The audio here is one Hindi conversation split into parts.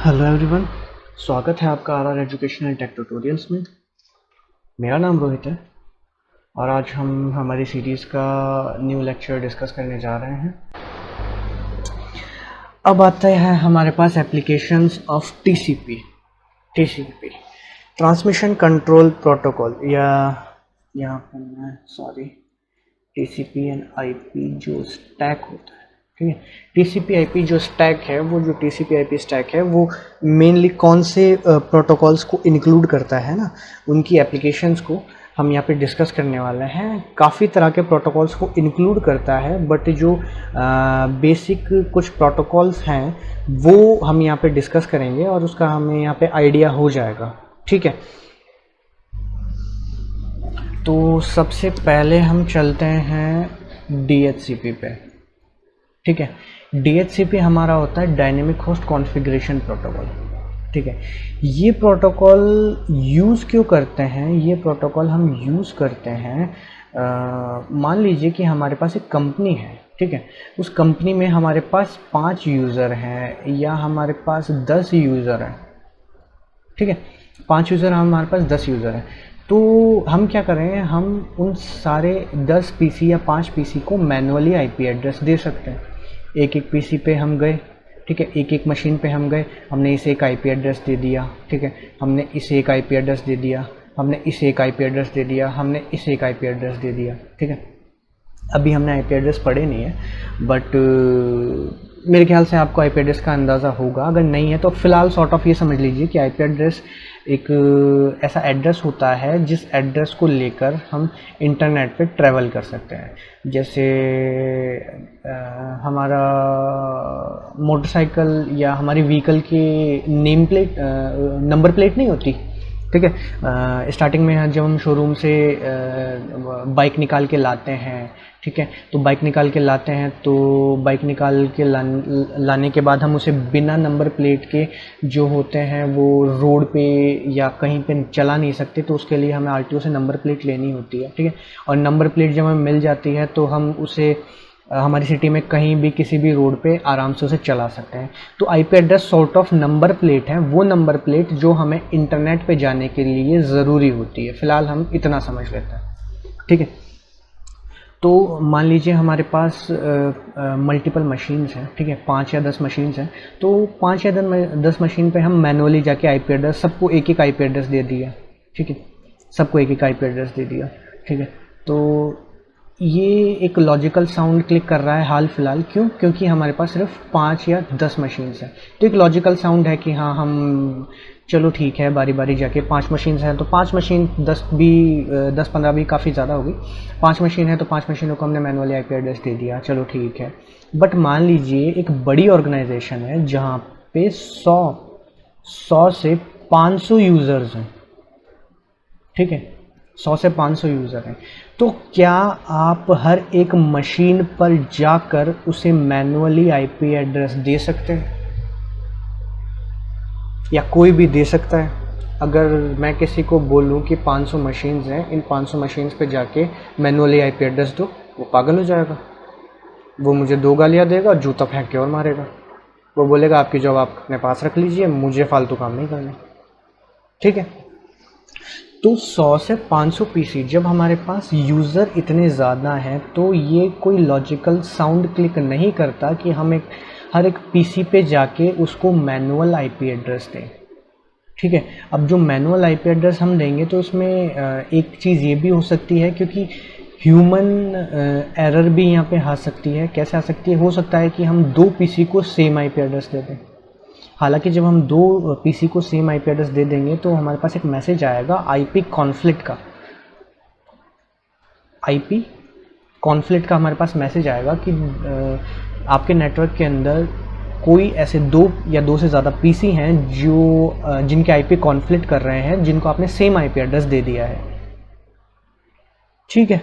हेलो एवरीवन, स्वागत है आपका R education and tech tutorials में। मेरा नाम रोहित है और आज हम हमारी सीरीज़ का न्यू लेक्चर डिस्कस करने जा रहे हैं। अब आता है हमारे पास applications of TCP transmission control protocol, या यहाँ पर मैं टीसीपी एंड आईपी जो स्टैक होता है, ठीक है। टीसीपी आईपी जो स्टैक है, वो जो टीसीपी आईपी स्टैक है वो मेनली कौन से प्रोटोकॉल्स को इंक्लूड करता है ना, उनकी एप्लीकेशंस को हम यहाँ पे डिस्कस करने वाले हैं। काफ़ी तरह के प्रोटोकॉल्स को इंक्लूड करता है, बट जो बेसिक कुछ प्रोटोकॉल्स हैं वो हम यहाँ पे डिस्कस करेंगे और उसका हमें यहाँ पे आइडिया हो जाएगा, ठीक है। तो सबसे पहले हम चलते हैं डीएचसीपी पे, ठीक है। डीएचसीपी हमारा होता है डायनेमिक होस्ट कॉन्फ़िगरेशन प्रोटोकॉल, ठीक है। ये प्रोटोकॉल यूज़ क्यों करते हैं? ये प्रोटोकॉल हम यूज़ करते हैं, मान लीजिए कि हमारे पास एक कंपनी है, ठीक है। उस कंपनी में हमारे पास 5 यूज़र हैं या हमारे पास 10 यूज़र हैं, ठीक है। 5 यूज़र, हमारे पास 10 यूज़र हैं। तो हम क्या करें, हम उन सारे 10 पीसी या 5 पीसी को मैनुअली आईपी एड्रेस दे सकते हैं। एक एक पीसी पे हम गए, ठीक है, एक एक मशीन पे हम गए, हमने इसे एक आईपी एड्रेस दे दिया, ठीक है। हमने इसे एक आईपी एड्रेस दे दिया, हमने इसे एक आईपी एड्रेस दे दिया, हमने इसे एक आईपी एड्रेस दे दिया, ठीक है। अभी हमने आईपी एड्रेस पढ़े नहीं है, बट मेरे ख्याल से आपको आईपी एड्रेस का अंदाज़ा होगा। अगर नहीं है तो फ़िलहाल सॉर्ट ऑफ ये समझ लीजिए कि आईपी एड्रेस एक ऐसा एड्रेस होता है जिस एड्रेस को लेकर हम इंटरनेट पे ट्रैवल कर सकते हैं। जैसे हमारा मोटरसाइकिल या हमारी व्हीकल की नेम प्लेट, नंबर प्लेट नहीं होती, ठीक है। स्टार्टिंग में जब हम शोरूम से बाइक निकाल के लाते हैं, ठीक है, तो बाइक निकाल के लाते हैं, तो बाइक निकाल के लाने के बाद हम उसे बिना नंबर प्लेट के जो होते हैं वो रोड पे या कहीं पे चला नहीं सकते, तो उसके लिए हमें आरटीओ से नंबर प्लेट लेनी होती है, ठीक है। और नंबर प्लेट जब हमें मिल जाती है तो हम उसे हमारी सिटी में कहीं भी किसी भी रोड पे आराम से उसे चला सकते हैं। तो IP address sort of number plate है, वो नंबर प्लेट जो हमें इंटरनेट पे जाने के लिए ज़रूरी होती है। फ़िलहाल हम इतना समझ लेते हैं, ठीक है। तो मान लीजिए हमारे पास मल्टीपल मशीन्स हैं, ठीक है, 5 या 10 मशीन्स हैं। तो 5 या 10 मशीन पे हम मैनुअली जाके आईपी एड्रेस, सबको एक एक आईपी एड्रेस दे दिया, ठीक है, सबको एक एक आईपी एड्रेस दे दिया, ठीक है। तो ये एक लॉजिकल साउंड क्लिक कर रहा है हाल फिलहाल, क्यों? क्योंकि हमारे पास सिर्फ 5 या 10 मशीन्स हैं। तो एक लॉजिकल साउंड है कि हाँ, हम चलो ठीक है, बारी बारी जाके 5 मशीन्स हैं तो 5 मशीन, 10-15 भी काफ़ी ज़्यादा होगी। 5 मशीन है तो 5 मशीनों को हमने मैनुअली आईपी एड्रेस दे दिया, चलो ठीक है। बट मान लीजिए एक बड़ी ऑर्गेनाइजेशन है जहाँ पे 100 से 500 यूज़र्स हैं, ठीक है, 100 से 500 यूज़र हैं। तो क्या आप हर एक मशीन पर जाकर उसे मैनुअली आईपी एड्रेस दे सकते हैं? या कोई भी दे सकता है? अगर मैं किसी को बोलूं कि 500 मशीन्स हैं, इन 500 मशीन्स पे जाके मैनुअली आईपी एड्रेस दो, वो पागल हो जाएगा। वो मुझे 2 गालियाँ देगा, जूता फेंक के और मारेगा। वो बोलेगा आपकी जॉब आप अपने पास रख लीजिए, मुझे फालतू काम नहीं करना, ठीक है। तो 100 से 500 पीसी, जब हमारे पास यूज़र इतने ज़्यादा हैं तो ये कोई लॉजिकल साउंड क्लिक नहीं करता कि हम हर एक पीसी पे जाके उसको मैनुअल आईपी एड्रेस दें, ठीक है। अब जो मैनुअल आईपी एड्रेस हम देंगे तो उसमें एक चीज़ ये भी हो सकती है, क्योंकि ह्यूमन एरर भी यहाँ पे आ सकती है। कैसे आ सकती है? हो सकता है कि हम 2 पीसी को सेम आईपी एड्रेस दे दें। हालांकि जब हम 2 पीसी को सेम आईपी एड्रेस दे देंगे तो हमारे पास एक मैसेज आएगा आईपी कॉन्फ्लिक्ट का। आईपी कॉन्फ्लिक्ट का हमारे पास मैसेज आएगा कि आपके नेटवर्क के अंदर कोई ऐसे 2 या 2 से ज़्यादा पीसी हैं जो जिनके आईपी कॉन्फ्लिक्ट कर रहे हैं, जिनको आपने सेम आईपी एड्रेस दे दिया है, ठीक है।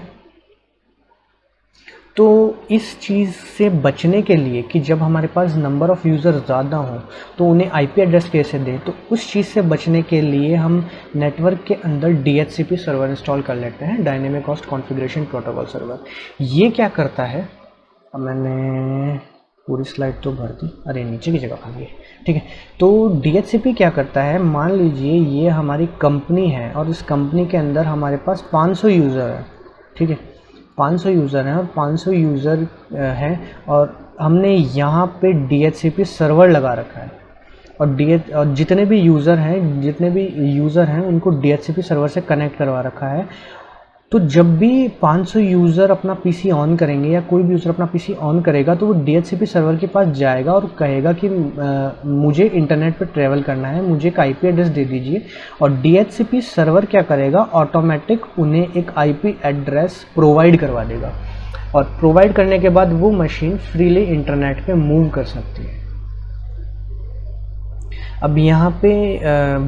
तो इस चीज़ से बचने के लिए कि जब हमारे पास नंबर ऑफ़ यूज़र ज़्यादा हो तो उन्हें आईपी एड्रेस कैसे दें, तो उस चीज़ से बचने के लिए हम नेटवर्क के अंदर डीएचसीपी सर्वर इंस्टॉल कर लेते हैं, dynamic host configuration protocol server. ये क्या करता है, अब मैंने पूरी स्लाइड तो भर दी, अरे नीचे की जगह खाली है, ठीक है। तो DHCP क्या करता है, मान लीजिए ये हमारी कंपनी है और इस कंपनी के अंदर हमारे पास 500 यूज़र है, ठीक है, 500 यूज़र हैं और 500 यूज़र हैं और हमने यहाँ पे DHCP सर्वर लगा रखा है और जितने भी यूज़र हैं उनको DHCP सर्वर से कनेक्ट करवा रखा है। तो जब भी 500 यूज़र अपना पीसी ऑन करेंगे या कोई भी यूज़र अपना पीसी ऑन करेगा तो वो DHCP सर्वर के पास जाएगा और कहेगा कि मुझे इंटरनेट पर ट्रैवल करना है, मुझे एक IP एड्रेस दे दीजिए। और DHCP सर्वर क्या करेगा, ऑटोमेटिक उन्हें एक IP एड्रेस प्रोवाइड करवा देगा और प्रोवाइड करने के बाद वो मशीन फ्रीली इंटरनेट पे मूव कर सकती है। अब यहाँ पे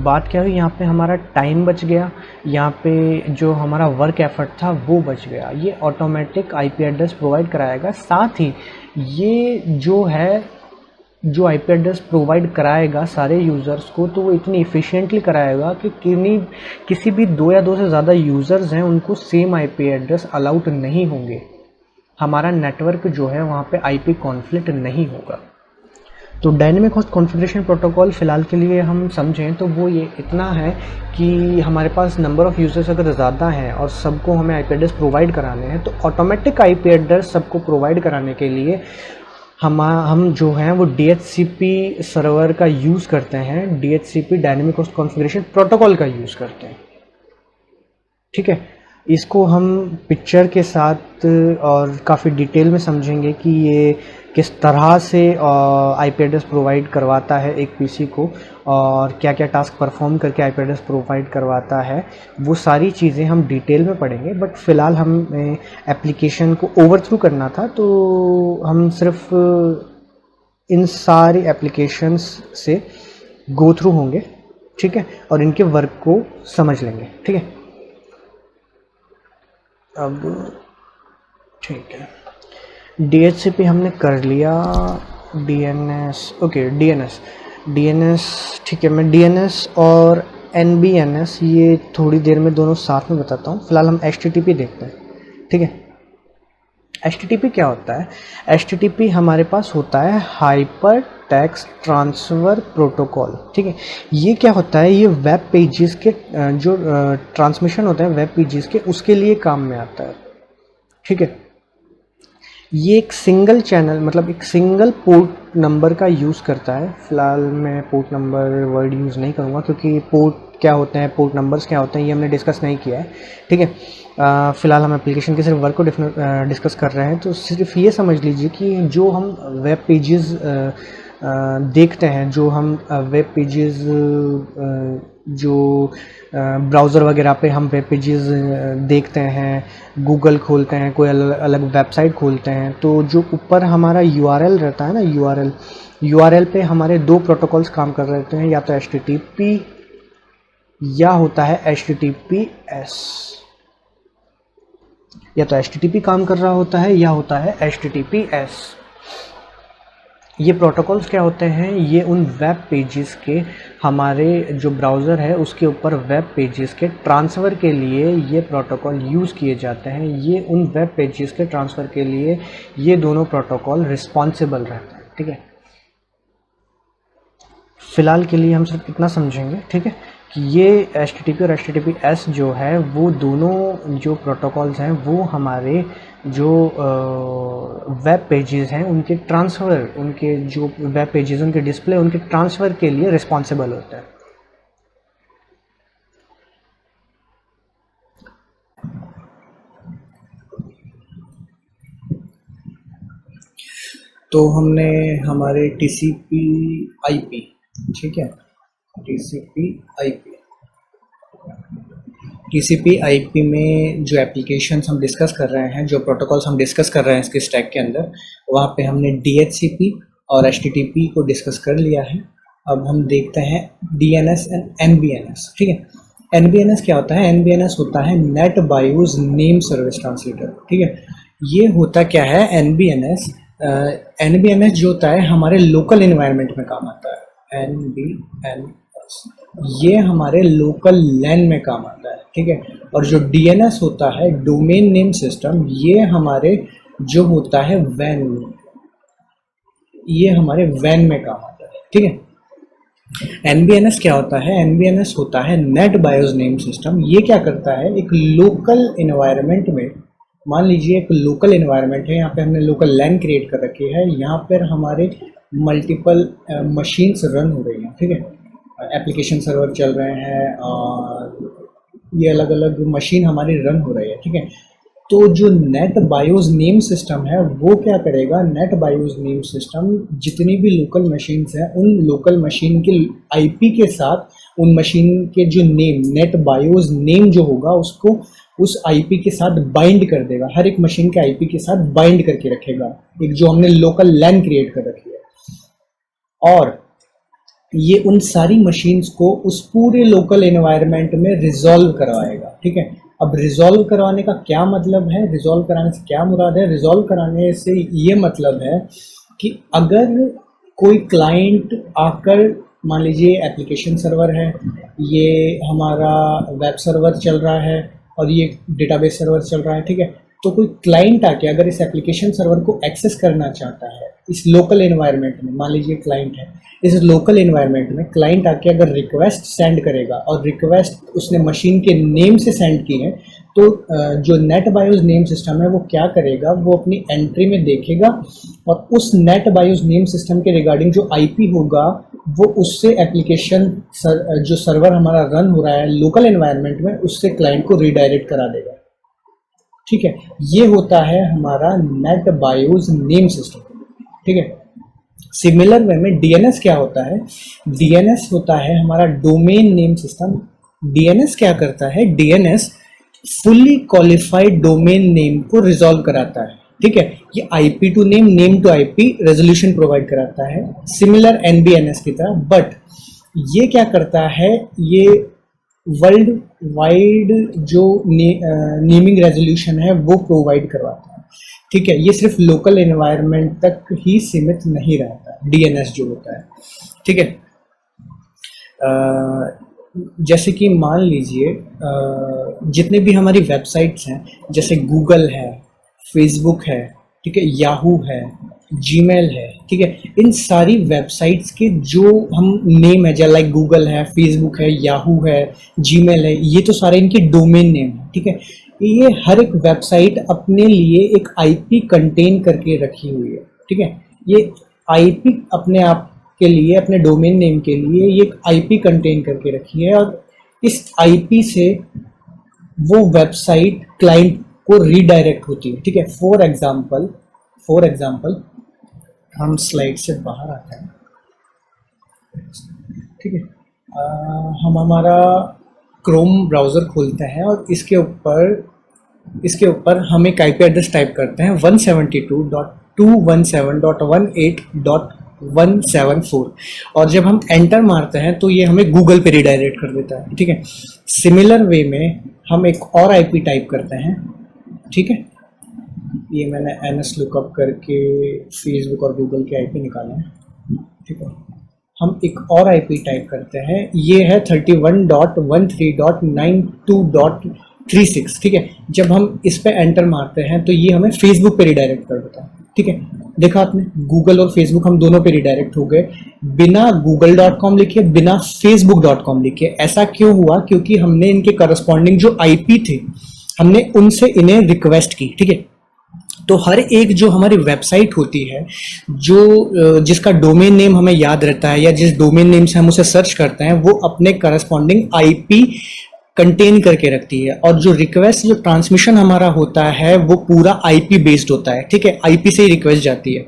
बात क्या हुई, यहाँ पे हमारा टाइम बच गया, यहाँ पे जो हमारा वर्क एफर्ट था वो बच गया। ये ऑटोमेटिक IP एड्रेस प्रोवाइड कराएगा, साथ ही ये जो IP एड्रेस प्रोवाइड कराएगा सारे यूज़र्स को, तो वो इतनी इफ़िशिएंटली कराएगा कि किसी भी 2 या 2 से ज़्यादा यूज़र्स हैं उनको सेम IP एड्रेस अलाउड नहीं होंगे। हमारा नेटवर्क जो है वहाँ पे IP कॉन्फ्लिक्ट नहीं होगा। तो डायनेमिक होस्ट कॉन्फ़िगरेशन प्रोटोकॉल फ़िलहाल के लिए हम समझें तो वो ये इतना है कि हमारे पास नंबर ऑफ़ यूज़र्स अगर ज़्यादा हैं और सबको हमें IP एड्रेस प्रोवाइड कराने हैं, तो ऑटोमेटिक IP एड्रेस सबको प्रोवाइड कराने के लिए हम जो हैं वो DHCP सर्वर का यूज़ करते हैं, DHCP dynamic host configuration protocol का यूज़ करते हैं, ठीक है। इसको हम पिक्चर के साथ और काफ़ी डिटेल में समझेंगे कि ये किस तरह से IP एड्रेस प्रोवाइड करवाता है एक पीसी को और क्या क्या टास्क परफॉर्म करके IP एड्रेस प्रोवाइड करवाता है, वो सारी चीज़ें हम डिटेल में पढ़ेंगे। बट फ़िलहाल हमें एप्लीकेशन को ओवरथ्रू करना था, तो हम सिर्फ इन सारी एप्लीकेशंस से गो थ्रू होंगे, ठीक है, और इनके वर्क को समझ लेंगे, ठीक है। अब ठीक है, DHCP हमने कर लिया, DNS, ओके, DNS ठीक है। मैं DNS और NBNS ये थोड़ी देर में दोनों साथ में बताता हूँ। फिलहाल हम HTTP देखते हैं, ठीक है। HTTP क्या होता है, HTTP हमारे पास होता है हाइपर टेक्स्ट ट्रांसफ़र प्रोटोकॉल, ठीक है। ये क्या होता है, ये वेब पेजेस के जो ट्रांसमिशन होता है वेब पेजेस के, उसके लिए काम में आता है, ठीक है। ये एक सिंगल चैनल, मतलब एक सिंगल पोर्ट नंबर का यूज़ करता है। फ़िलहाल मैं पोर्ट नंबर वर्ड यूज़ नहीं करूँगा क्योंकि पोर्ट क्या होते हैं, पोर्ट नंबर्स क्या होते हैं, ये हमने डिस्कस नहीं किया है, ठीक है। फ़िलहाल हम एप्लीकेशन के सिर्फ वर्क को डिस्कस कर रहे हैं। तो सिर्फ ये समझ लीजिए कि जो हम वेब पेजेस देखते हैं, जो हम वेब पेजेस जो ब्राउज़र वगैरह पे हम वेब पेजेस देखते हैं, गूगल खोलते हैं, कोई अलग वेबसाइट खोलते हैं, तो जो ऊपर हमारा URL रहता है ना, URL पे हमारे 2 प्रोटोकॉल्स काम कर रहे होते हैं, या तो HTTP या होता है HTTPS, या तो HTTP काम कर रहा होता है या होता है HTTPS। ये प्रोटोकॉल्स क्या होते हैं, ये उन वेब पेजेस के, हमारे जो ब्राउज़र है उसके ऊपर वेब पेजेस के ट्रांसफ़र के लिए ये प्रोटोकॉल यूज़ किए जाते हैं। ये उन वेब पेजेस के ट्रांसफ़र के लिए ये दोनों प्रोटोकॉल रिस्पॉन्सिबल रहते हैं, ठीक है। फ़िलहाल के लिए हम सिर्फ इतना समझेंगे, ठीक है, कि ये HTTP और HTTPS जो है वो दोनों जो प्रोटोकॉल्स हैं वो हमारे जो वेब पेजेस हैं उनके ट्रांसफ़र, उनके जो वेब पेजेस उनके डिस्प्ले, उनके ट्रांसफ़र के लिए रिस्पॉन्सिबल होता है। तो हमने हमारे TCP/IP, ठीक है, TCP/IP में जो एप्लीकेशंस हम डिस्कस कर रहे हैं, जो प्रोटोकॉल्स हम डिस्कस कर रहे हैं इसके स्टैक के अंदर, वहाँ पे हमने DHCP और HTTP को डिस्कस कर लिया है। अब हम देखते हैं DNS एंड NBNS, ठीक है। NBNS क्या होता है, NBNS होता है net BIOS name service translator, ठीक है। ये होता क्या है NBNS जो होता है हमारे लोकल इन्वायरमेंट में काम आता है। NBNS ये हमारे लोकल लैन में काम आता है, ठीक है। और जो DNS होता है डोमेन नेम सिस्टम, ये हमारे जो होता है वैन, ये हमारे वैन में काम आता है, ठीक है। NBNS क्या होता है? NBNS होता है नेट बायोस नेम सिस्टम। ये क्या करता है, एक लोकल इन्वायरमेंट में, मान लीजिए एक लोकल इन्वायरमेंट है, यहाँ पे हमने लोकल लैन क्रिएट कर रखी है, यहाँ पर हमारे मल्टीपल मशीन्स रन हो रही हैं, ठीक है, एप्लीकेशन सर्वर चल रहे हैं और ये अलग अलग मशीन हमारी रन हो रही है, ठीक है। तो जो नेट बायोस नेम सिस्टम है वो क्या करेगा, नेट बायोस नेम सिस्टम जितनी भी लोकल मशीन्स हैं उन लोकल मशीन के आईपी के साथ उन मशीन के जो नेम, नेट बायोस नेम जो होगा उसको उस आईपी के साथ बाइंड कर देगा, हर एक मशीन के आईपी के साथ बाइंड करके रखेगा, एक जो हमने लोकल लैन क्रिएट कर रखी है। और ये उन सारी मशीन्स को उस पूरे लोकल एनवायरनमेंट में रिजॉल्व करवाएगा, ठीक है। अब रिजॉल्व करवाने का क्या मतलब है, रिजॉल्व कराने से क्या मुराद है? रिजॉल्व कराने से ये मतलब है कि अगर कोई क्लाइंट आकर, मान लीजिए एप्लीकेशन सर्वर है, ये हमारा वेब सर्वर चल रहा है और ये डेटाबेस सर्वर चल रहा है, ठीक है। तो कोई क्लाइंट आके अगर इस एप्लीकेशन सर्वर को एक्सेस करना चाहता है इस लोकल एनवायरनमेंट में, मान लीजिए क्लाइंट है, इस लोकल एनवायरनमेंट में क्लाइंट आके अगर रिक्वेस्ट सेंड करेगा और रिक्वेस्ट उसने मशीन के नेम से सेंड की है, तो जो नेट बायोस नेम सिस्टम है वो क्या करेगा, वो अपनी एंट्री में देखेगा और उस नेट बायोस नेम सिस्टम के रिगार्डिंग जो आईपी होगा वो उससे एप्लीकेशन जो सर्वर हमारा रन हो रहा है लोकल एनवायरनमेंट में, उससे क्लाइंट को रीडायरेक्ट करा देगा, ठीक है। ये होता है हमारा नेट बायोस नेम सिस्टम, ठीक है। सिमिलर वे में डीएनएस क्या होता है? डीएनएस होता है हमारा डोमेन नेम सिस्टम। डीएनएस क्या करता है? DNS fully qualified domain name को रिजॉल्व कराता है, ठीक है। ये IP to name, name to IP resolution provide कराता है, सिमिलर एनबीएनएस की तरह। बट ये क्या करता है, ये वर्ल्ड वाइड जो नेमिंग रेजोल्यूशन है वो प्रोवाइड करवाता है, ठीक है। ये सिर्फ लोकल एनवायरनमेंट तक ही सीमित नहीं रहता डीएनएस जो होता है, ठीक है। जैसे कि मान लीजिए जितने भी हमारी वेबसाइट्स हैं, जैसे गूगल है, फेसबुक है, ठीक है, याहू है, जीमेल है, ठीक है, इन सारी वेबसाइट्स के जो हम नेम है, जैसे लाइक गूगल है, फेसबुक है, याहू है, जीमेल है, ये तो सारे इनके डोमेन नेम है, ठीक है। ये हर एक वेबसाइट अपने लिए एक आईपी कंटेन करके रखी हुई है, ठीक है। ये आईपी अपने आप के लिए, अपने डोमेन नेम के लिए ये एक आईपी कंटेन करके रखी है और इस आईपी से वो वेबसाइट क्लाइंट को रीडायरेक्ट होती है, ठीक है। फॉर एग्जाम्पल हम स्लाइड से बाहर आते हैं, ठीक है। हम हमारा क्रोम ब्राउज़र खोलते हैं और इसके ऊपर हम एक आईपी एड्रेस टाइप करते हैं 172.217.1.18.174 और जब हम एंटर मारते हैं तो ये हमें गूगल पे रीडायरेक्ट कर देता है, ठीक है। सिमिलर वे में हम एक और आईपी टाइप करते हैं, ठीक है। ये मैंने NS लुकअप करके फेसबुक और गूगल के आईपी निकाले हैं, ठीक है। हम एक और आईपी टाइप करते हैं, ये है 31.13.92.36, ठीक है। जब हम इस पे एंटर मारते हैं तो ये हमें फेसबुक पे रिडायरेक्ट कर देता है, ठीक है। देखा आपने, गूगल और फेसबुक हम दोनों पे रिडायरेक्ट हो गए, बिना google.com लिखे, बिना facebook.com लिखे। ऐसा क्यों हुआ? क्योंकि हमने इनके करस्पॉन्डिंग जो आईपी थे हमने उनसे इन्हें रिक्वेस्ट की, ठीक है। तो हर एक जो हमारी वेबसाइट होती है, जो जिसका डोमेन नेम हमें याद रहता है या जिस डोमेन नेम से हम उसे सर्च करते हैं, वो अपने करस्पॉन्डिंग आईपी कंटेन करके रखती है और जो रिक्वेस्ट, जो ट्रांसमिशन हमारा होता है वो पूरा आईपी बेस्ड होता है, ठीक है। आईपी से ही रिक्वेस्ट जाती है।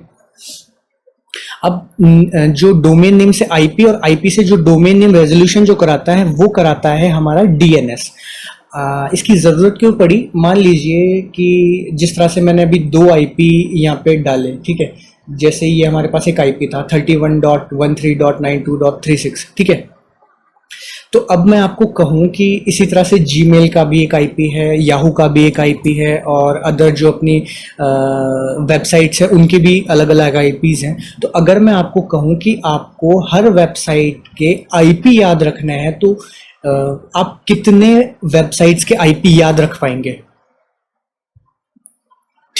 अब जो डोमेन नेम से आईपी और आईपी से जो डोमेन नेम रेजोल्यूशन जो कराता है वो कराता है हमारा डीएनएस। इसकी ज़रूरत क्यों पड़ी? मान लीजिए कि जिस तरह से मैंने अभी 2 आईपी यहाँ पे डाले, ठीक है। जैसे ये हमारे पास एक आईपी था 31.13.92.36, ठीक है। तो अब मैं आपको कहूँ कि इसी तरह से जीमेल का भी एक आईपी है, याहू का भी एक आईपी है और अदर जो अपनी वेबसाइट्स हैं उनके भी अलग अलग आईपीज़ हैं। तो अगर मैं आपको कहूँ कि आपको हर वेबसाइट के आईपी याद रखने हैं तो आप कितने वेबसाइट्स के आईपी याद रख पाएंगे?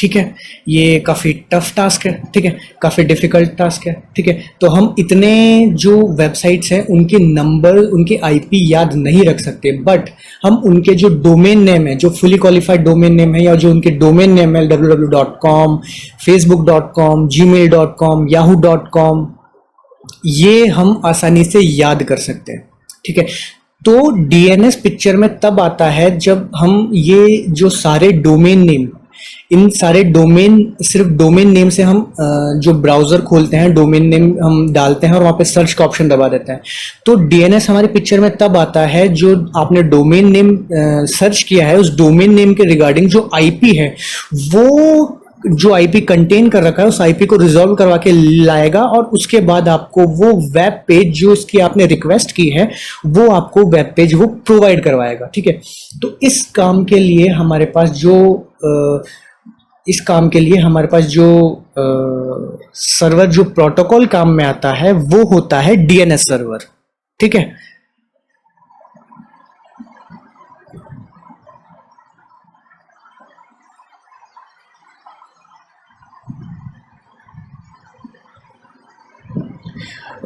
ठीक है, ये काफ़ी टफ टास्क है, ठीक है, काफ़ी डिफ़िकल्ट टास्क है, ठीक है। तो हम इतने जो वेबसाइट्स हैं उनके नंबर, उनके आईपी याद नहीं रख सकते, बट हम उनके जो डोमेन नेम है, जो फुली क्वालिफाइड डोमेन नेम है, या जो उनके डोमेन नेम है www.com, facebook.com, gmail.com, yahoo.com, ये हम आसानी से याद कर सकते हैं, ठीक है। तो डीएनएस पिक्चर में तब आता है जब हम ये जो सारे डोमेन नेम, इन सारे डोमेन, सिर्फ डोमेन नेम से हम जो ब्राउजर खोलते हैं, डोमेन नेम हम डालते हैं और वहाँ पे सर्च का ऑप्शन दबा देते हैं। तो डीएनएस हमारे पिक्चर में तब आता है जो आपने डोमेन नेम सर्च किया है, उस डोमेन नेम के रिगार्डिंग जो आईपी है, वो जो आईपी कंटेन कर रखा है उस आईपी को रिजॉल्व करवा के लाएगा, और उसके बाद आपको वो वेब पेज जो इसकी आपने रिक्वेस्ट की है, वो आपको वेब पेज वो प्रोवाइड करवाएगा, ठीक है। तो इस काम के लिए हमारे पास जो सर्वर, जो प्रोटोकॉल काम में आता है, वो होता है डीएनएस सर्वर, ठीक है।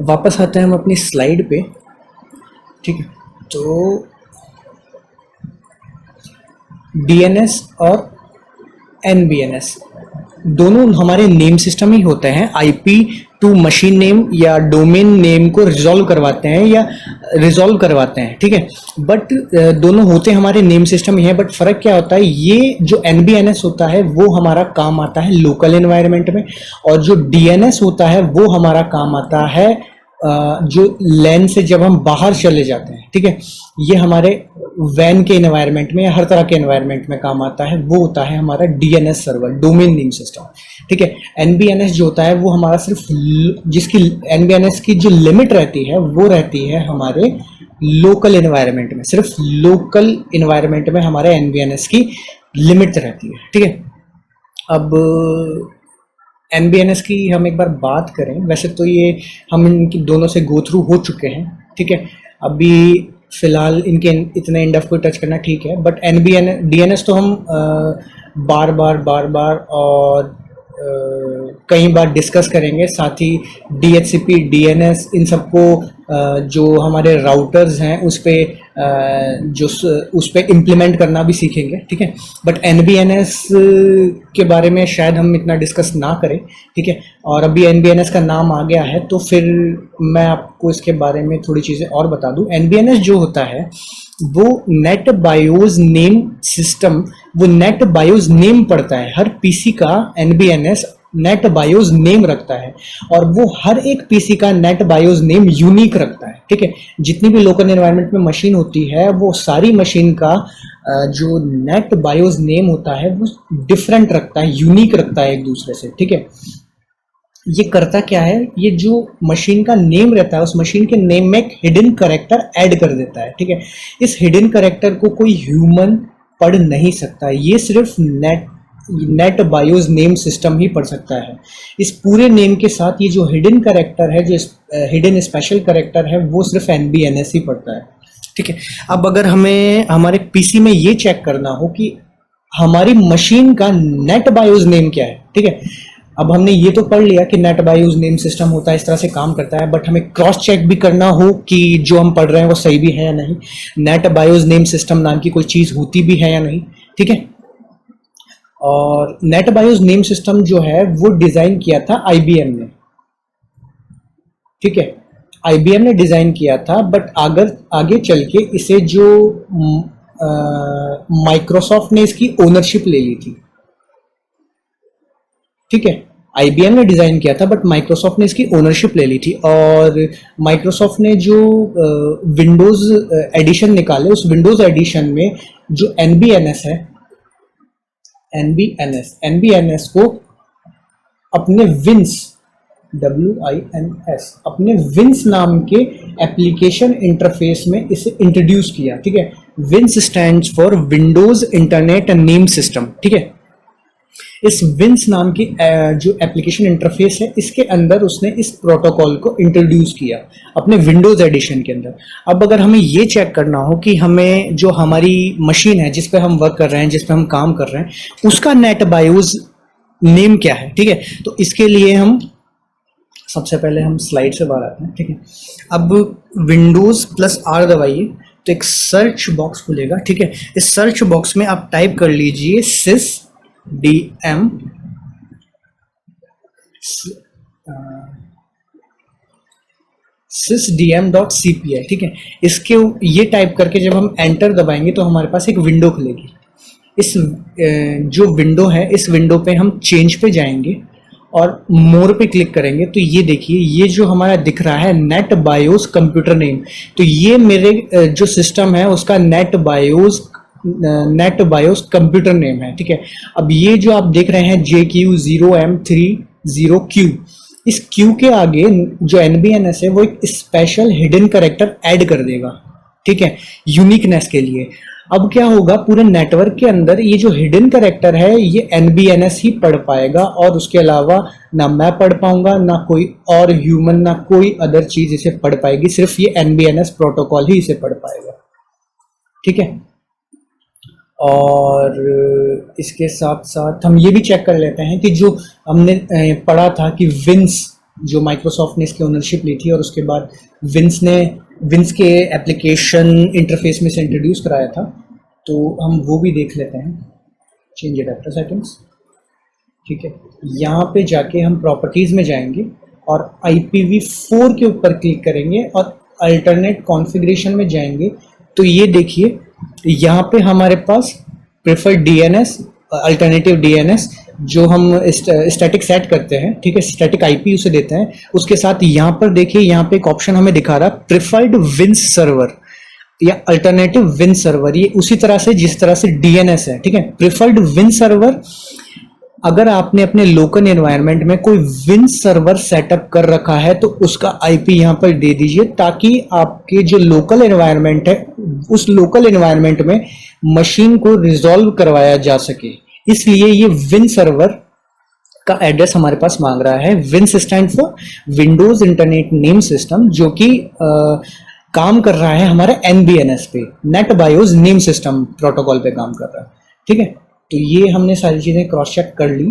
वापस आते हैं हम अपनी स्लाइड पे, ठीक है। तो डीएनएस और एनबीएनएस दोनों हमारे नेम सिस्टम ही होते हैं। आईपी टू मशीन नेम या डोमेन नेम को रिजॉल्व करवाते हैं, ठीक है। बट दोनों होते हमारे नेम सिस्टम ही हैं, बट फर्क क्या होता है, ये जो एनबीएनएस होता है वो हमारा काम आता है लोकल एनवायरनमेंट में, और जो डीएनएस होता है वो हमारा काम आता है जो लैन से जब हम बाहर चले जाते हैं, ठीक है। ये हमारे वैन के एनवायरनमेंट में या हर तरह के एनवायरनमेंट में काम आता है, वो होता है हमारा DNS server, domain name system, ठीक है। एनबीएनएस जो होता है वो हमारा सिर्फ, जिसकी एनबीएनएस की जो लिमिट रहती है वो रहती है हमारे लोकल एनवायरनमेंट में, सिर्फ लोकल एनवायरनमेंट में हमारे एनबीएनएस की लिमिट रहती है, ठीक है। अब एनबीएनएस की हम एक बार बात करें, वैसे तो ये हम इनकी दोनों से गो थ्रू हो चुके हैं, ठीक है। अभी फिलहाल इनके इतने इन डेप्थ को टच करना ठीक है, बट डीएनएस तो हम बार बार और कई बार डिस्कस करेंगे। साथ ही डीएचसीपी, डीएनएस, इन सबको जो हमारे राउटर्स हैं उस पे इम्प्लीमेंट करना भी सीखेंगे, ठीक है। बट एनबीएनएस के बारे में शायद हम इतना डिस्कस ना करें, ठीक है। और अभी एनबीएनएस का नाम आ गया है तो फिर मैं आपको इसके बारे में थोड़ी चीज़ें और बता दूं। एनबीएनएस जो होता है वो नेट बायोस नेम सिस्टम, वो नेट बायोस नेम पढ़ता है। हर पीसी का एनबीएनएस नेट बायोस नेम रखता है, और वो हर एक पीसी का नेट बायोस नेम यूनिक रखता है, ठीक है। जितनी भी लोकल एनवायरनमेंट में मशीन होती है, वो सारी मशीन का जो नेट बायोस नेम होता है वो डिफरेंट रखता है, यूनिक रखता है एक दूसरे से, ठीक है। ये करता क्या है, ये जो मशीन का नेम रहता है उस मशीन के नेम में एक हिडन कैरेक्टर ऐड कर देता है, ठीक है। इस हिडन कैरेक्टर को कोई ह्यूमन पढ़ नहीं सकता, ये सिर्फ नेट बायोस नेम सिस्टम ही पढ़ सकता है। इस पूरे नेम के साथ ये जो हिडन कैरेक्टर है, जो हिडन स्पेशल कैरेक्टर है, वो सिर्फ एनबीएनएस ही पढ़ता है, ठीक है। अब अगर हमें हमारे पीसी में ये चेक करना हो कि हमारी मशीन का नेट बायोस नेम क्या है, ठीक है। अब हमने ये तो पढ़ लिया कि नेट बायोस नेम सिस्टम होता है, इस तरह से काम करता है, बट हमें क्रॉस चेक भी करना हो कि जो हम पढ़ रहे हैं वो सही भी है या नहीं, नेट बायोस नेम सिस्टम नाम की कोई चीज़ होती भी है या नहीं, ठीक है। और नेट बायोस नेम सिस्टम जो है वो डिज़ाइन किया था आईबीएम ने, ठीक है। आईबीएम ने डिज़ाइन किया था, बट आगे चल के इसे जो माइक्रोसॉफ्ट ने इसकी ओनरशिप ले ली थी, ठीक है। आईबीएम ने डिज़ाइन किया था बट माइक्रोसॉफ्ट ने इसकी ओनरशिप ले ली थी, और माइक्रोसॉफ्ट ने जो विंडोज़ एडिशन निकाले, उस विंडोज़ एडिशन में जो एनबीएनएस है, एनबीएनएस को अपने विंस, WINS, अपने विंस नाम के एप्लीकेशन इंटरफेस में इसे इंट्रोड्यूस किया, ठीक है। विंस stands for Windows internet name system, ठीक है। इस विंस नाम की जो एप्लीकेशन इंटरफेस है, इसके अंदर उसने इस प्रोटोकॉल को इंट्रोड्यूस किया अपने विंडोज एडिशन के अंदर। अब अगर हमें ये चेक करना हो कि हमें जो हमारी मशीन है जिस पे हम वर्क कर रहे हैं, जिस पे हम काम कर रहे हैं, उसका नेट बायोस नेम क्या है, ठीक है। तो इसके लिए हम सबसे पहले हम स्लाइड से बाहर आते हैं, ठीक है। अब विंडोज प्लस आर दबाइए तो एक सर्च बॉक्स खुलेगा, ठीक है। इस सर्च बॉक्स में आप टाइप कर लीजिए सिस डीएम sysdm.cpi, ठीक है। इसके ये टाइप करके जब हम एंटर दबाएंगे तो हमारे पास एक विंडो खुलेगी। इस जो विंडो है, इस विंडो पे हम चेंज पे जाएंगे और मोर पे क्लिक करेंगे तो ये देखिए, ये जो हमारा दिख रहा है नेट बायोस कंप्यूटर नेम, तो ये मेरे जो सिस्टम है उसका नेट बायोस कंप्यूटर नेम है, ठीक है। अब ये जो आप देख रहे हैं JQ0M30Q, इस Q के आगे जो NBNS है वो एक स्पेशल हिडन कैरेक्टर ऐड कर देगा, ठीक है, यूनिकनेस के लिए। अब क्या होगा, पूरे नेटवर्क के अंदर ये जो हिडन कैरेक्टर है ये NBNS ही पढ़ पाएगा और उसके अलावा ना मैं पढ़ पाऊंगा, ना कोई और ह्यूमन, ना कोई अदर चीज इसे पढ़ पाएगी, सिर्फ ये NBNS प्रोटोकॉल ही इसे पढ़ पाएगा, ठीक है। और इसके साथ साथ हम ये भी चेक कर लेते हैं कि जो हमने पढ़ा था कि विंस, जो माइक्रोसॉफ्ट ने इसकी ओनरशिप ली थी और उसके बाद विंस के एप्लीकेशन इंटरफेस में से इंट्रोड्यूस कराया था, तो हम वो भी देख लेते हैं। चेंज एडेप्टर सेटिंग्स, ठीक है। यहाँ पे जाके हम प्रॉपर्टीज़ में जाएंगे और IPv4 के ऊपर क्लिक करेंगे और अल्टरनेट कॉन्फ़िगरेशन में जाएंगे तो ये देखिए यहाँ पे हमारे पास प्रेफर्ड DNS, अल्टरनेटिव DNS जो हम स्टैटिक सेट करते हैं, ठीक है, स्टैटिक IP उसे देते हैं। उसके साथ यहाँ पर देखिए, यहाँ पे एक ऑप्शन हमें दिखा रहा है प्रेफर्ड विंस सर्वर या अल्टरनेटिव विंस सर्वर, ये उसी तरह से जिस तरह से DNS है, ठीक है। प्रेफर्ड विंस सर्वर, अगर आपने अपने लोकल एनवायरनमेंट में कोई विंस सर्वर सेटअप कर रखा है तो उसका IP यहाँ पर दे दीजिए, ताकि आपके जो लोकल एनवायरनमेंट है उस लोकल एनवायरनमेंट में मशीन को रिजॉल्व करवाया जा सके, इसलिए ये विंस सर्वर का एड्रेस हमारे पास मांग रहा है। विंस stand for Windows internet name system, जो कि काम कर रहा है हमारे NBNS पे, NetBIOS name system protocol पे काम कर रहा है, ठीक है। तो ये हमने सारी चीज़ें क्रॉस चेक कर ली।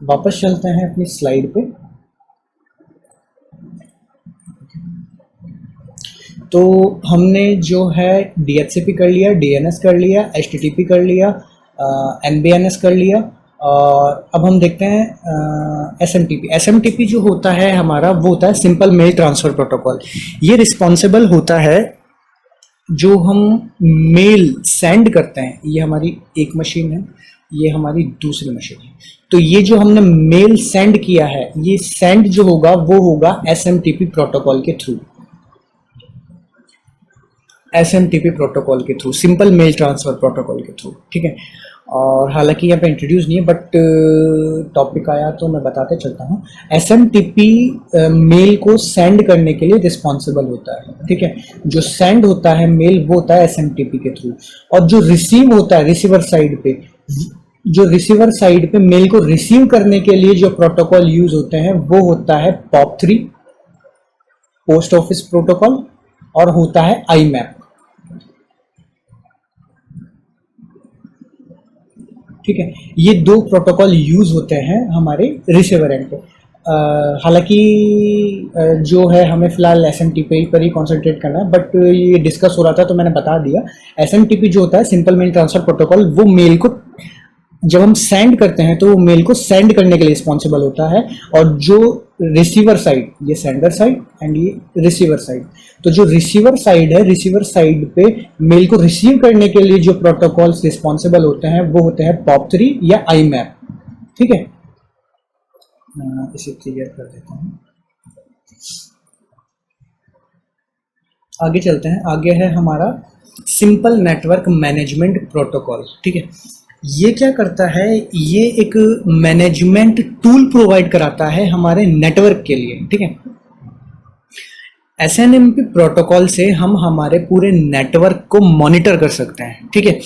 वापस चलते हैं अपनी स्लाइड पे। तो हमने जो है DHCP कर लिया, DNS कर लिया, HTTP कर लिया, NBNS कर लिया, और अब हम देखते हैं SMTP। SMTP जो होता है हमारा, वो होता है सिंपल मेल ट्रांसफ़र प्रोटोकॉल। ये रिस्पॉन्सिबल होता है जो हम मेल सेंड करते हैं, ये हमारी एक मशीन है, ये हमारी दूसरी मशीन है, तो ये जो हमने मेल सेंड किया है, ये सेंड जो होगा वो होगा SMTP प्रोटोकॉल के थ्रू, SMTP प्रोटोकॉल के through, simple mail transfer protocol के थ्रू, ठीक है। और हालांकि यहाँ पे इंट्रोड्यूस नहीं है, बट टॉपिक आया तो मैं बताते चलता हूँ। SMTP मेल को सेंड करने के लिए रिस्पॉन्सिबल होता है, ठीक है। जो सेंड होता है मेल वो होता है SMTP के थ्रू, और जो रिसीव होता है रिसीवर साइड पे, जो रिसीवर साइड पे मेल को रिसीव करने के लिए जो प्रोटोकॉल यूज होते हैं वो होता है POP3, पोस्ट ऑफिस प्रोटोकॉल, और होता है IMAP, ठीक है। ये दो प्रोटोकॉल यूज होते हैं हमारे रिसीवर एंड पे। हालांकि जो है हमें फिलहाल SMTP पर ही कॉन्सेंट्रेट करना है, बट ये डिस्कस हो रहा था तो मैंने बता दिया। SMTP जो होता है सिंपल मेल ट्रांसफर प्रोटोकॉल, वो मेल को जब हम सेंड करते हैं तो वो मेल को सेंड करने के लिए रिस्पॉन्सिबल होता है, और जो रिसीवर साइड, ये सेंडर साइड एंड ये रिसीवर साइड, तो जो रिसीवर साइड है, रिसीवर साइड पे मेल को रिसीव करने के लिए जो प्रोटोकॉल्स रिस्पॉन्सिबल होते हैं वो होते हैं POP3 या IMAP, ठीक है। इसे क्लियर कर देता हूँ, आगे चलते हैं। आगे है हमारा सिंपल नेटवर्क मैनेजमेंट प्रोटोकॉल, ठीक है। ये क्या करता है, ये एक मैनेजमेंट टूल प्रोवाइड कराता है हमारे नेटवर्क के लिए, ठीक है। SNMP प्रोटोकॉल से हम हमारे पूरे नेटवर्क को मॉनिटर कर सकते हैं, ठीक है।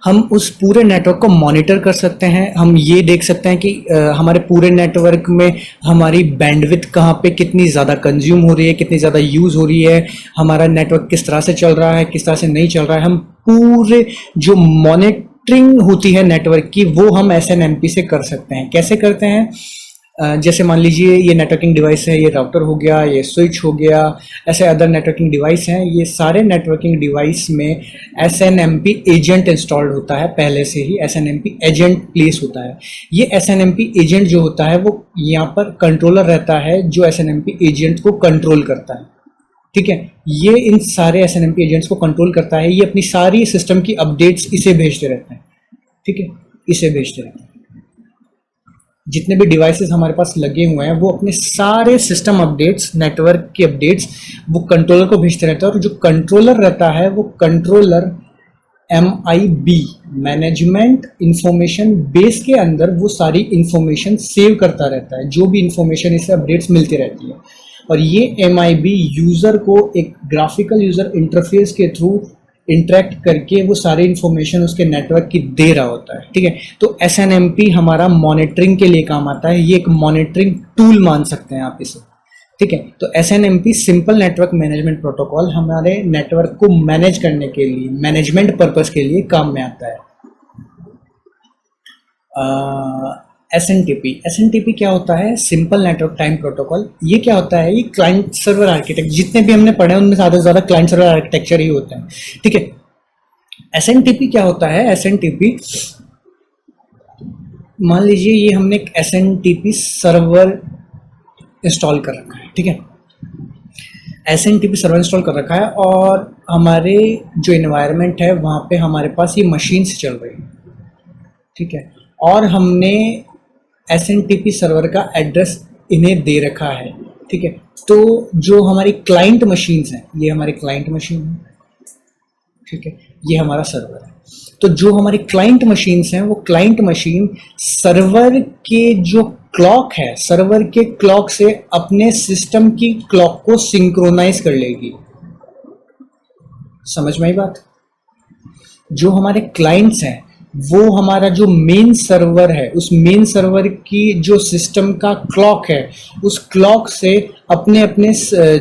हम उस पूरे नेटवर्क को मॉनिटर कर सकते हैं। हम ये देख सकते हैं कि हमारे पूरे नेटवर्क में हमारी बैंडविड्थ कहाँ पे कितनी ज़्यादा कंज्यूम हो रही है, कितनी ज़्यादा यूज़ हो रही है, हमारा नेटवर्क किस तरह से चल रहा है, किस तरह से नहीं चल रहा है। हम पूरे जो मॉनिटरिंग होती है नेटवर्क की, वो हम SNMP से कर सकते हैं। कैसे करते हैं? जैसे मान लीजिए ये नेटवर्किंग डिवाइस है, ये राउटर हो गया, ये स्विच हो गया, ऐसे अदर नेटवर्किंग डिवाइस हैं। ये सारे नेटवर्किंग डिवाइस में SNMP एजेंट इंस्टॉल्ड होता है, पहले से ही SNMP एजेंट प्लेस होता है। ये SNMP एजेंट जो होता है वो यहाँ पर कंट्रोलर रहता है जो SNMP एजेंट को कंट्रोल करता है। ठीक है, ये इन सारे SNMP एजेंट्स को कंट्रोल करता है। ये अपनी सारी सिस्टम की अपडेट्स इसे भेजते रहते हैं। ठीक है, इसे भेजते रहते हैं। जितने भी डिवाइसेस हमारे पास लगे हुए हैं वो अपने सारे सिस्टम अपडेट्स, नेटवर्क की अपडेट्स वो कंट्रोलर को भेजते रहता है। और जो कंट्रोलर रहता है वो controller MIB, management information base के अंदर वो सारी इंफॉर्मेशन सेव करता रहता है, जो भी इंफॉर्मेशन इसे अपडेट्स मिलती रहती है। और ये MIB यूज़र को एक ग्राफिकल यूज़र इंटरफेस के थ्रू इंटरेक्ट करके वो सारी इंफॉर्मेशन उसके नेटवर्क की दे रहा होता है। ठीक है, तो SNMP हमारा मॉनिटरिंग के लिए काम आता है। ये एक मॉनिटरिंग टूल मान सकते हैं आप इसे। ठीक है, तो SNMP simple network management protocol हमारे नेटवर्क को मैनेज करने के लिए, मैनेजमेंट पर्पस के लिए काम में आता है। SNTP क्या होता है? Simple network time protocol. ये क्या होता है? ये क्लाइंट सर्वर आर्किटेक्चर, जितने भी हमने पढ़े हैं उनमें ज़्यादा से ज़्यादा क्लाइंट सर्वर आर्किटेक्चर ही होते हैं। ठीक है, SNTP क्या होता है? SNTP, मान लीजिए ये हमने एक SNTP सर्वर इंस्टॉल कर रखा है। ठीक है, SNTP सर्वर इंस्टॉल कर रखा है और हमारे जो इन्वायरमेंट है वहाँ पे हमारे पास ये मशीन्स चल रही है। ठीक है, और हमने SNTP सर्वर का एड्रेस इन्हें दे रखा है। ठीक है, तो जो हमारी क्लाइंट मशीन्स हैं, ये हमारी क्लाइंट मशीन है। ठीक है, ये हमारा सर्वर है। तो जो हमारी क्लाइंट मशीन्स हैं वो क्लाइंट मशीन सर्वर के जो क्लॉक है, सर्वर के क्लॉक से अपने सिस्टम की क्लॉक को सिंक्रोनाइज कर लेगी। समझ में आई बात? जो हमारे क्लाइंट्स हैं वो हमारा जो मेन सर्वर है, उस मेन सर्वर की जो सिस्टम का क्लॉक है, उस क्लॉक से अपने अपने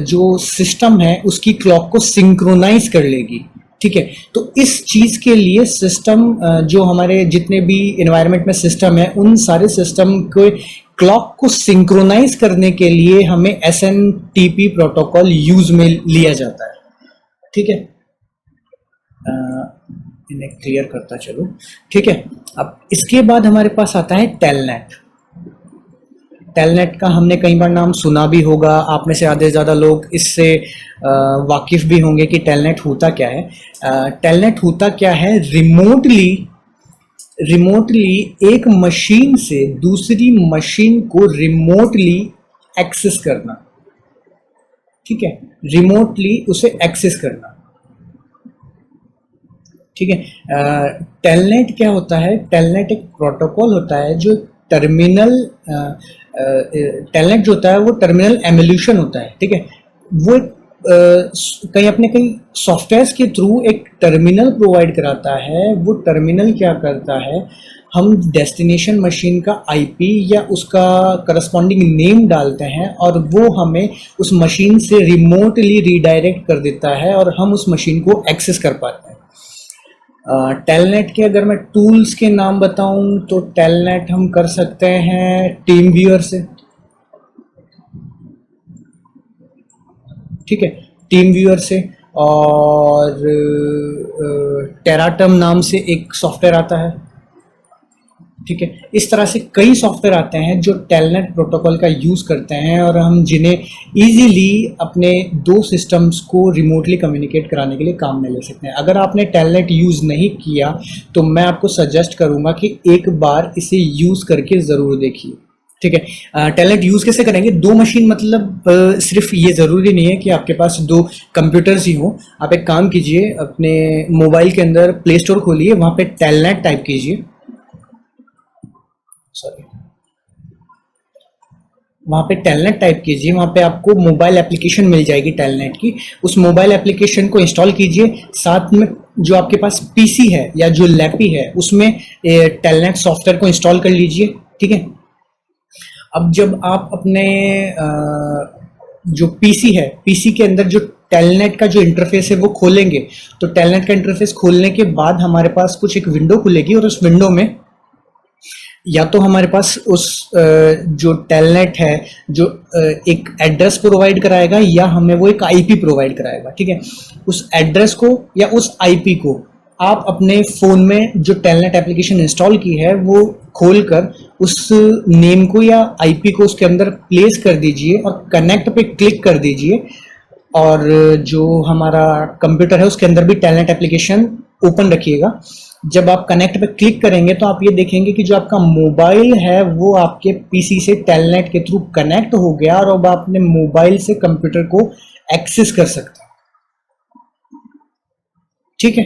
जो सिस्टम है उसकी क्लॉक को सिंक्रोनाइज कर लेगी। ठीक है, तो इस चीज़ के लिए सिस्टम, जो हमारे जितने भी एनवायरनमेंट में सिस्टम है, उन सारे सिस्टम के क्लॉक को सिंक्रोनाइज करने के लिए हमें SNTP प्रोटोकॉल यूज में लिया जाता है। ठीक है, इन्हें क्लियर करता चलो। ठीक है, अब इसके बाद हमारे पास आता है टेलनेट। टेलनेट का हमने कई बार नाम सुना भी होगा, आप में से आधे से ज़्यादा लोग इससे वाकिफ़ भी होंगे कि टेलनेट होता क्या है। टेलनेट होता क्या है? रिमोटली एक मशीन से दूसरी मशीन को रिमोटली एक्सेस करना। ठीक है, रिमोटली उसे एक्सेस करना। ठीक है, टेलनेट क्या होता है? टेलनेट एक प्रोटोकॉल होता है जो टर्मिनल, टेलनेट जो होता है वो टर्मिनल एमोल्यूशन होता है। ठीक है, वो कहीं सॉफ्टवेयर्स के थ्रू एक टर्मिनल प्रोवाइड कराता है। वो टर्मिनल क्या करता है? हम डेस्टिनेशन मशीन का IP या उसका करस्पॉन्डिंग नेम डालते हैं और वो हमें उस मशीन से रिमोटली रीडायरेक्ट कर देता है और हम उस मशीन को एक्सेस कर पाते हैं। टेलनेट के अगर मैं टूल्स के नाम बताऊं तो टेलनेट हम कर सकते हैं टीम व्यूअर से। ठीक है, टीम व्यूअर से, और टेराटम नाम से एक सॉफ्टवेयर आता है। ठीक है, इस तरह से कई सॉफ्टवेयर आते हैं जो टेलनेट प्रोटोकॉल का यूज़ करते हैं और हम जिन्हें इजीली अपने दो सिस्टम्स को रिमोटली कम्युनिकेट कराने के लिए काम में ले सकते हैं। अगर आपने टेलनेट यूज़ नहीं किया तो मैं आपको सजेस्ट करूंगा कि एक बार इसे यूज़ करके ज़रूर देखिए। ठीक है, टेलनेट यूज़ कैसे करेंगे? दो मशीन, मतलब सिर्फ ये ज़रूरी नहीं है कि आपके पास दो कंप्यूटर्स ही हों। आप एक काम कीजिए, अपने मोबाइल के अंदर प्ले स्टोर खोलिए, वहाँ पे टेलनेट टाइप कीजिए। वहाँ पे टेलनेट टाइप कीजिए, वहाँ पे आपको मोबाइल एप्लीकेशन मिल जाएगी टेलनेट की। उस मोबाइल एप्लीकेशन को इंस्टॉल कीजिए, साथ में जो आपके पास PC है या जो लैपी है उसमें टेलनेट सॉफ्टवेयर को इंस्टॉल कर लीजिए। ठीक है, अब जब आप अपने जो पीसी है, पीसी के अंदर जो टेलनेट का जो इंटरफेस है वो खोलेंगे, तो टेलनेट का इंटरफेस खोलने के बाद हमारे पास कुछ एक विंडो खुलेगी और उस विंडो में या तो हमारे पास उस जो टेलनेट है जो एक एड्रेस प्रोवाइड कराएगा या हमें वो एक आईपी प्रोवाइड कराएगा, ठीक है। उस एड्रेस को या उस आईपी को आप अपने फ़ोन में जो टेलनेट एप्लीकेशन इंस्टॉल की है वो खोलकर उस नेम को या आईपी को उसके अंदर प्लेस कर दीजिए और कनेक्ट पे क्लिक कर दीजिए, और जो हमारा कंप्यूटर है उसके अंदर भी टेलनेट एप्लीकेशन ओपन रखिएगा। जब आप कनेक्ट पे क्लिक करेंगे तो आप ये देखेंगे कि जो आपका मोबाइल है वो आपके पीसी से टेलनेट के थ्रू कनेक्ट हो गया और अब आप अपने मोबाइल से कंप्यूटर को एक्सेस कर सकते हैं, ठीक है।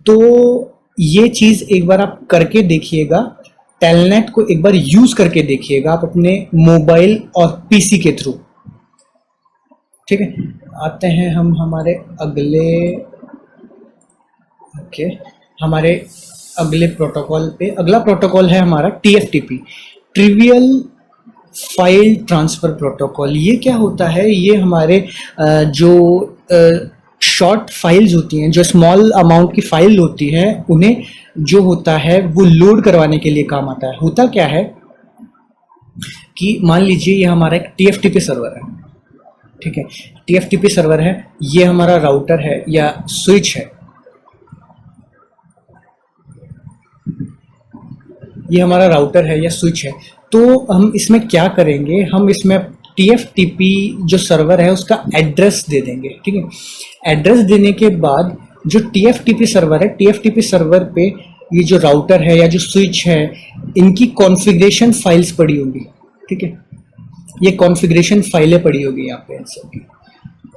तो ये चीज़ एक बार आप करके देखिएगा, टेलनेट को एक बार यूज़ करके देखिएगा आप अपने मोबाइल और पीसी के थ्रू, ठीक है। आते हैं हम हमारे अगले हमारे अगले प्रोटोकॉल पे। अगला प्रोटोकॉल है हमारा TFTP, trivial file transfer protocol. ये क्या होता है, ये हमारे जो शॉर्ट फाइल्स होती हैं, जो स्मॉल अमाउंट की फाइल होती है, उन्हें जो होता है वो लोड करवाने के लिए काम आता है। होता क्या है कि मान लीजिए ये हमारा एक TFTP सर्वर है, ठीक है। TFTP सर्वर है, ये हमारा राउटर है या स्विच है, ये हमारा राउटर है या स्विच है। तो हम इसमें क्या करेंगे, हम इसमें TFTP जो सर्वर है उसका एड्रेस दे देंगे, ठीक है। एड्रेस देने के बाद जो TFTP सर्वर है, TFTP सर्वर पे ये जो राउटर है या जो स्विच है, इनकी कॉन्फ़िगरेशन फाइल्स पड़ी होंगी, ठीक है। ये कॉन्फ़िगरेशन फाइलें पड़ी होगी यहाँ पे सबकी।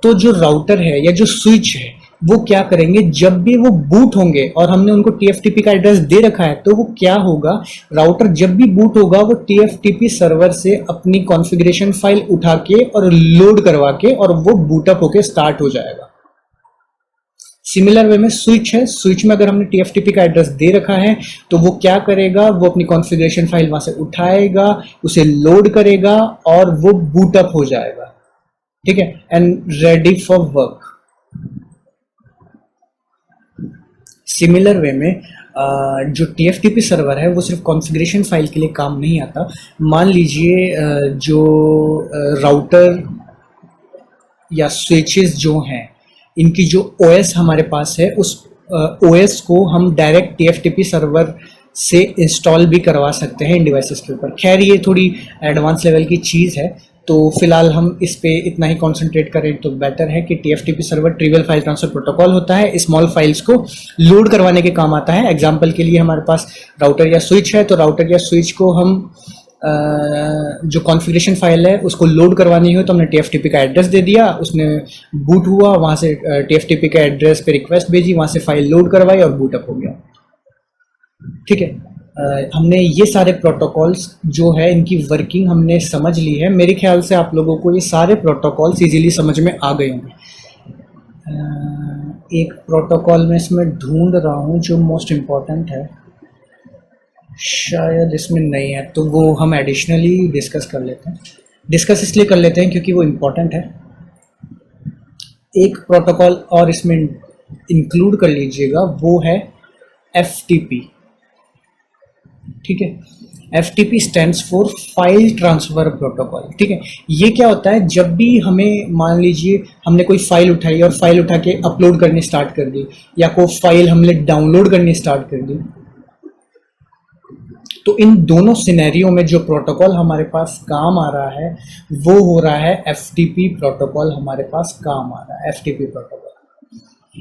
तो जो राउटर है या जो स्विच है वो क्या करेंगे, जब भी वो बूट होंगे और हमने उनको TFTP का एड्रेस दे रखा है, तो वो क्या होगा, राउटर जब भी बूट होगा वो TFTP सर्वर से अपनी कॉन्फ़िगरेशन फाइल उठा के और लोड करवा के और वो बूटअप होके स्टार्ट हो जाएगा। सिमिलर वे में स्विच है, स्विच में अगर हमने TFTP का एड्रेस दे रखा है तो वो क्या करेगा, वो अपनी कॉन्फ़िगरेशन फाइल वहां से उठाएगा, उसे लोड करेगा और वो बूटअप हो जाएगा, ठीक है, and ready for work. Similar way में जो TFTP सर्वर है वो सिर्फ कॉन्फ़िगरेशन फाइल के लिए काम नहीं आता। मान लीजिए जो राउटर या स्विचेस जो हैं, इनकी जो OS हमारे पास है, उस OS को हम डायरेक्ट TFTP सर्वर से इंस्टॉल भी करवा सकते हैं इन डिवाइसेस के ऊपर। खैर ये थोड़ी एडवांस लेवल की चीज़ है, तो फिलहाल हम इस पे इतना ही कंसंट्रेट करें तो बेटर है कि TFTP server trivial file transfer protocol होता है, स्मॉल फाइल्स को लोड करवाने के काम आता है। एग्जांपल के लिए हमारे पास राउटर या स्विच है, तो राउटर या स्विच को हम जो कॉन्फ़िगरेशन फाइल है उसको लोड करवानी हो तो हमने TFTP का एड्रेस दे दिया, उसने बूट हुआ, वहाँ से TFTP के एड्रेस पे रिक्वेस्ट भेजी, वहाँ से फाइल लोड करवाई और बूटअप हो गया, ठीक है। हमने ये सारे प्रोटोकॉल्स जो है इनकी वर्किंग हमने समझ ली है। मेरे ख्याल से आप लोगों को ये सारे प्रोटोकॉल्स इजीली समझ में आ गए होंगे। एक प्रोटोकॉल में इसमें ढूंढ रहा हूँ जो मोस्ट इम्पॉर्टेंट है, शायद इसमें नहीं है, तो वो हम एडिशनली डिस्कस कर लेते हैं। डिस्कस इसलिए कर लेते हैं क्योंकि वो इम्पॉर्टेंट है। एक प्रोटोकॉल और इसमें इंक्लूड कर लीजिएगा, वो है FTP, ठीक है। FTP stands for file transfer protocol, ठीक है। ये क्या होता है, जब भी हमें मान लीजिए हमने कोई फाइल उठाई और फाइल उठा के अपलोड करनी स्टार्ट कर दी, या कोई फाइल हमने डाउनलोड करनी स्टार्ट कर दी, तो इन दोनों सिनेरियो में जो प्रोटोकॉल हमारे पास काम आ रहा है वो हो रहा है FTP प्रोटोकॉल हमारे पास काम आ रहा है, FTP प्रोटोकॉल।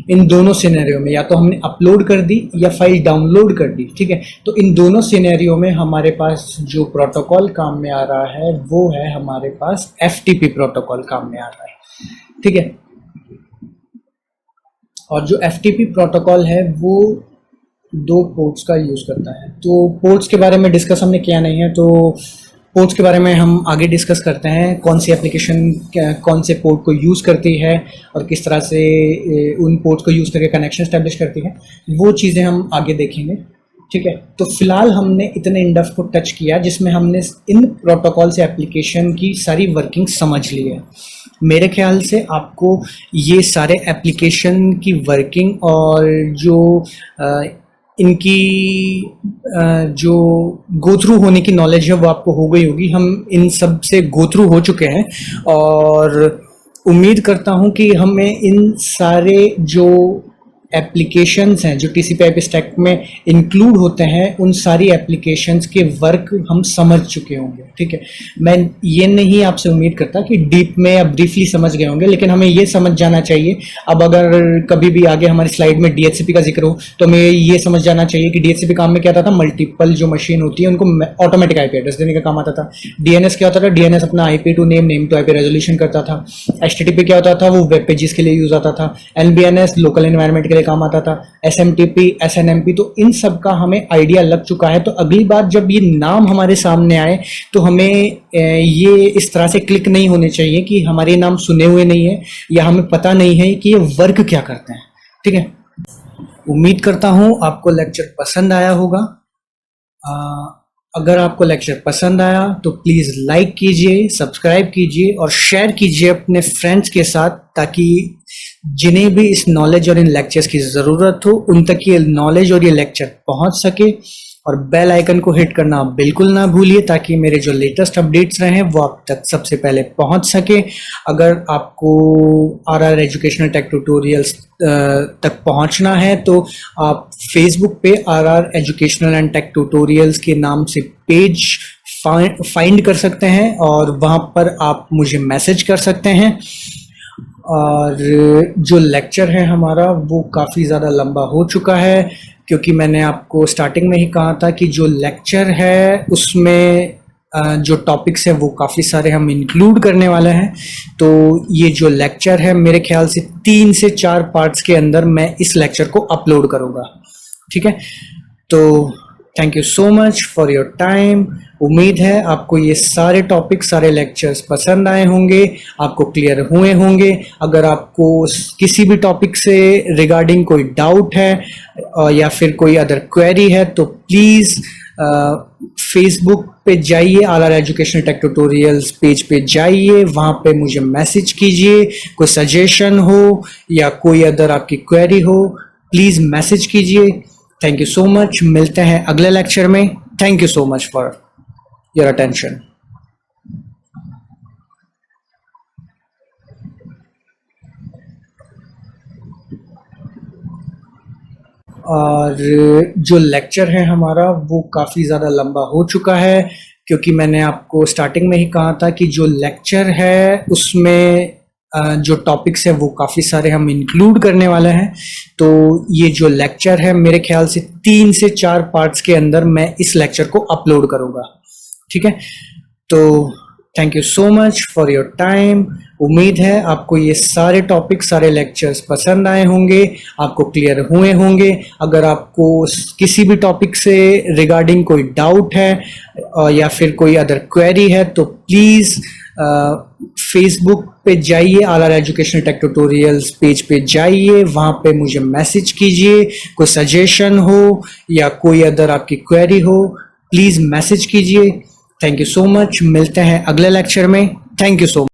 इन दोनों सिनेरियो में या तो हमने अपलोड कर दी या फाइल डाउनलोड कर दी, ठीक है। तो इन दोनों सिनेरियो में हमारे पास जो प्रोटोकॉल काम में आ रहा है वो है हमारे पास FTP प्रोटोकॉल काम में आ रहा है, ठीक है। और जो FTP प्रोटोकॉल है वो 2 पोर्ट्स का यूज़ करता है। तो पोर्ट्स के बारे में डिस्कस हमने किया नहीं है, तो पोर्ट्स के बारे में हम आगे डिस्कस करते हैं, कौन सी एप्लीकेशन कौन से पोर्ट को यूज़ करती है और किस तरह से उन पोर्ट्स को यूज़ करके कनेक्शन एस्टेब्लिश करती है, वो चीज़ें हम आगे देखेंगे। ठीक है, तो फिलहाल हमने इतने इंडफ को टच किया जिसमें हमने इन प्रोटोकॉल से एप्लीकेशन की सारी वर्किंग समझ ली है। मेरे ख्याल से आपको ये सारे एप्लीकेशन की वर्किंग और जो इनकी जो गो थ्रू होने की नॉलेज है वो आपको हो गई होगी। हम इन सब से गो थ्रू हो चुके हैं और उम्मीद करता हूं कि हमें इन सारे जो एप्लीकेशंस हैं जो TCP/IP स्टैक में इंक्लूड होते हैं उन सारी एप्लीकेशंस के वर्क हम समझ चुके होंगे। ठीक है, मैं ये नहीं आपसे उम्मीद करता कि डीप में या ब्रीफली समझ गए होंगे, लेकिन हमें ये समझ जाना चाहिए। अब अगर कभी भी आगे हमारी स्लाइड में DHCP का जिक्र हो तो हमें ये समझ जाना चाहिए कि DHCP काम में क्या आता था, मल्टीपल जो मशीन होती है उनको ऑटोमेटिक IP एड्रेस देने का काम आता था। DNS क्या होता था, DNS अपना IP to name, name to IP resolution करता था। HTTP क्या होता था, वो वेब पेजेस के लिए यूज आता था। LBNS लोकल एनवायरनमेंट के लिए काम आता था। SMTP, SNMP, तो इन सब का हमें आइडिया लग चुका है। तो अगली बार जब ये नाम हमारे सामने आए तो हमें ये इस तरह से क्लिक नहीं होने चाहिए कि हमारे नाम सुने हुए नहीं है या हमें पता नहीं है कि ये वर्क क्या करते हैं। ठीक है, उम्मीद करता हूं आपको लेक्चर पसंद आया होगा। अगर आपको लेक्चर पसंद आया तो प्लीज़ लाइक कीजिए, सब्सक्राइब कीजिए और शेयर कीजिए अपने फ्रेंड्स के साथ, ताकि जिन्हें भी इस नॉलेज और इन लेक्चर्स की ज़रूरत हो उन तक ये नॉलेज और ये लेक्चर पहुंच सके। और बेल आइकन को हिट करना बिल्कुल ना भूलिए ताकि मेरे जो लेटेस्ट अपडेट्स रहें वो आप तक सबसे पहले पहुंच सके। अगर आपको RR एजुकेशनल टेक ट्यूटोरियल्स तक पहुंचना है तो आप फेसबुक पे RR educational and tech tutorials के नाम से पेज फाइंड कर सकते हैं और वहां पर आप मुझे मैसेज कर सकते हैं। और जो लेक्चर है हमारा वो काफ़ी ज़्यादा लंबा हो चुका है, क्योंकि मैंने आपको स्टार्टिंग में ही कहा था कि जो लेक्चर है उसमें जो टॉपिक्स है वो काफ़ी सारे हम इंक्लूड करने वाले हैं। तो ये जो लेक्चर है मेरे ख्याल से 3 से 4 पार्ट्स के अंदर मैं इस लेक्चर को अपलोड करूँगा। ठीक है, तो thank you so much for your time. उम्मीद है आपको ये सारे टॉपिक, सारे लेक्चर्स पसंद आए होंगे, आपको क्लियर हुए होंगे। अगर आपको किसी भी टॉपिक से रिगार्डिंग कोई डाउट है या फिर कोई अदर क्वेरी है तो प्लीज़ फेसबुक पे जाइए, RR educational tech tutorials page पे जाइए, वहाँ पे मुझे मैसेज कीजिए। कोई सजेशन हो या कोई अदर आपकी क्वेरी हो प्लीज़ मैसेज कीजिए। थैंक यू सो मच, मिलते हैं अगले लेक्चर में। Thank you so much for your attention. और जो लेक्चर है हमारा वो काफ़ी ज़्यादा लंबा हो चुका है, क्योंकि मैंने आपको स्टार्टिंग में ही कहा था कि जो लेक्चर है उसमें जो टॉपिक्स है वो काफ़ी सारे हम इंक्लूड करने वाले हैं। तो ये जो लेक्चर है मेरे ख्याल से 3 से 4 पार्ट्स के अंदर मैं इस लेक्चर को अपलोड करूँगा। ठीक है, तो thank you so much for your time. उम्मीद है आपको ये सारे टॉपिक, सारे लेक्चर्स पसंद आए होंगे, आपको क्लियर हुए होंगे। अगर आपको किसी भी टॉपिक से रिगार्डिंग कोई डाउट है या फिर कोई अदर क्वेरी है तो प्लीज़ फेसबुक पे जाइए, RR educational tech tutorials page पे जाइए, वहाँ पे मुझे मैसेज कीजिए। कोई सजेशन हो या कोई अदर आपकी क्वेरी हो प्लीज़ मैसेज कीजिए। थैंक यू सो मच, मिलते हैं अगले लेक्चर में। Thank you so much.